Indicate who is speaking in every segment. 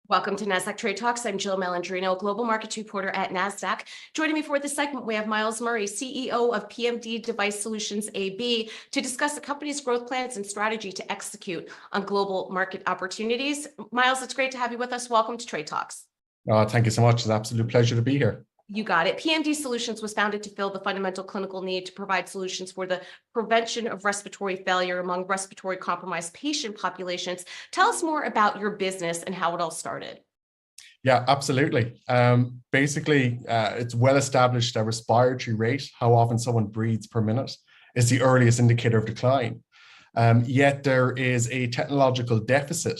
Speaker 1: Welcome to Nasdaq TradeTalks. I'm Jill Malandrino, Global Markets Reporter at Nasdaq. Joining me for this segment, we have Myles Murray, CEO of PMD Device Solutions AB, to discuss the company's growth plans and strategy to execute on global market opportunities. Myles, it's great to have you with us. Welcome to Trade Talks.
Speaker 2: Thank you so much. It's an absolute pleasure to be here.
Speaker 1: You got it. PMD Solutions was founded to fill the fundamental clinical need to provide solutions for the prevention of respiratory failure among respiratory compromised patient populations. Tell us more about your business and how it all started.
Speaker 2: Yeah, absolutely. Basically, it's well established that respiratory rate, how often someone breathes per minute, is the earliest indicator of decline. Yet there is a technological deficit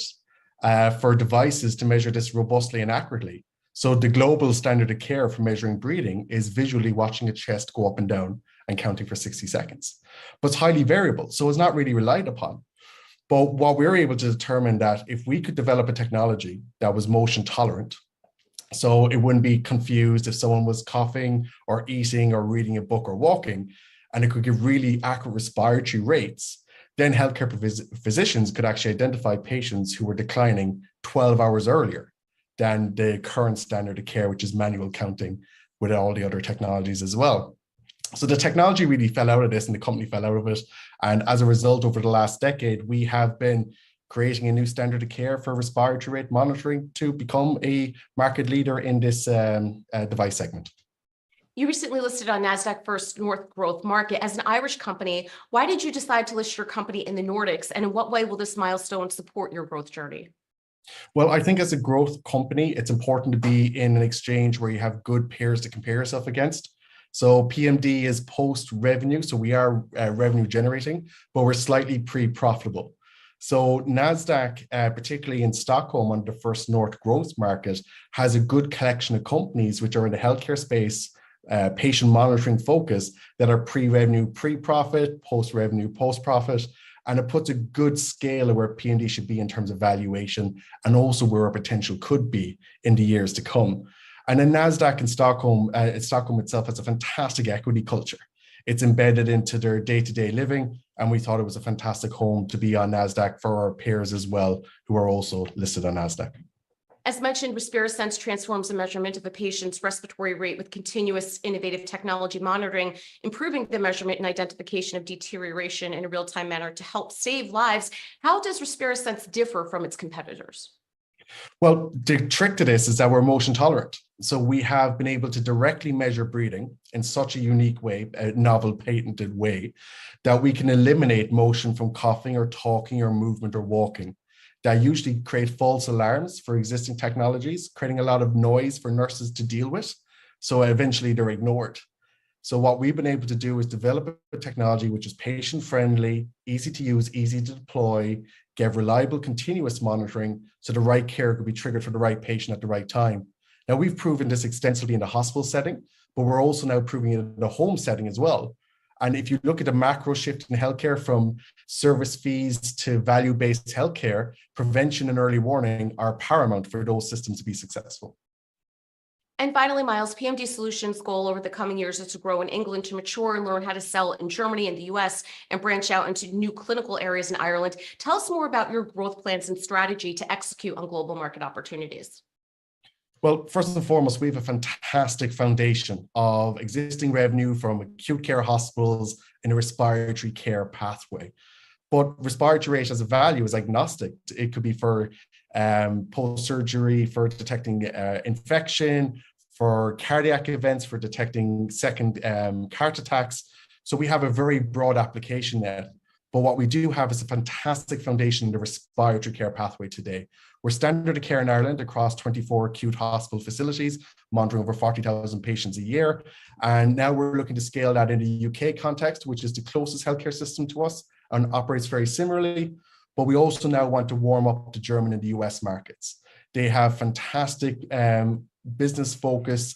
Speaker 2: for devices to measure this robustly and accurately. So the global standard of care for measuring breathing is visually watching a chest go up and down and counting for 60 seconds. But it's highly variable, so it's not really relied upon. But what we're able to determine that if we could develop a technology that was motion tolerant, so it wouldn't be confused if someone was coughing or eating or reading a book or walking, and it could give really accurate respiratory rates, then healthcare physicians could actually identify patients who were declining 12 hours earlier than the current standard of care, which is manual counting with all the other technologies as well. So the technology really fell out of this and the company fell out of it. And as a result, over the last decade, we have been creating a new standard of care for respiratory rate monitoring to become a market leader in this device segment.
Speaker 1: You recently listed on Nasdaq First North Growth Market as an Irish company. Why did you decide to list your company in the Nordics? And in what way will this milestone support your growth journey?
Speaker 2: Well, I think as a growth company, it's important to be in an exchange where you have good peers to compare yourself against. So PMD is post-revenue, so we are revenue generating, but we're slightly pre-profitable. So Nasdaq, particularly in Stockholm on the First North Growth Market, has a good collection of companies which are in the healthcare space, patient monitoring focus, that are pre-revenue, pre-profit, post-revenue, post-profit. And it puts a good scale of where PMD should be in terms of valuation and also where our potential could be in the years to come. And then Nasdaq in Stockholm itself has a fantastic equity culture. It's embedded into their day-to-day living, and we thought it was a fantastic home to be on Nasdaq for our peers as well, who are also listed on Nasdaq.
Speaker 1: As mentioned, RespiraSense transforms the measurement of a patient's respiratory rate with continuous innovative technology monitoring, improving the measurement and identification of deterioration in a real-time manner to help save lives. How does RespiraSense differ from its competitors?
Speaker 2: Well, the trick to this is that we're motion tolerant. So we have been able to directly measure breathing in such a unique way, a novel patented way, that we can eliminate motion from coughing or talking or movement or walking. That usually create false alarms for existing technologies, creating a lot of noise for nurses to deal with. So eventually they're ignored. So what we've been able to do is develop a technology which is patient-friendly, easy to use, easy to deploy, give reliable continuous monitoring so the right care could be triggered for the right patient at the right time. Now, we've proven this extensively in the hospital setting, but we're also now proving it in the home setting as well. And if you look at the macro shift in healthcare from service fees to value-based healthcare, prevention and early warning are paramount for those systems to be successful.
Speaker 1: And finally, Myles, PMD Solutions' goal over the coming years is to grow in England, to mature and learn how to sell in Germany and the US, and branch out into new clinical areas in Ireland. Tell us more about your growth plans and strategy to execute on global market opportunities.
Speaker 2: Well, first and foremost, we have a fantastic foundation of existing revenue from acute care hospitals in a respiratory care pathway. But respiratory rate as a value is agnostic. It could be for post-surgery, for detecting infection, for cardiac events, for detecting second heart attacks. So we have a very broad application there. But what we do have is a fantastic foundation in the respiratory care pathway today. We're standard of care in Ireland across 24 acute hospital facilities, monitoring over 40,000 patients a year. And now we're looking to scale that in the UK context, which is the closest healthcare system to us and operates very similarly. But we also now want to warm up the German and the US markets. They have fantastic business focus,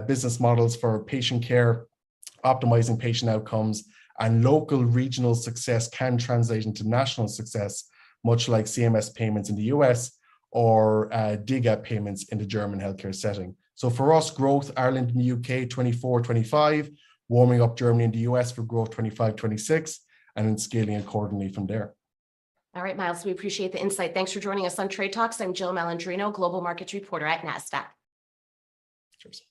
Speaker 2: business models for patient care, optimizing patient outcomes, and local regional success can translate into national success, much like CMS payments in the US or DIGA payments in the German healthcare setting. So for us, growth, Ireland and the UK 24-25, warming up Germany and the US for growth 25-26, and then scaling accordingly from there.
Speaker 1: All right, Myles, we appreciate the insight. Thanks for joining us on Trade Talks. I'm Jill Malandrino, Global Markets Reporter at Nasdaq.
Speaker 2: Cheers.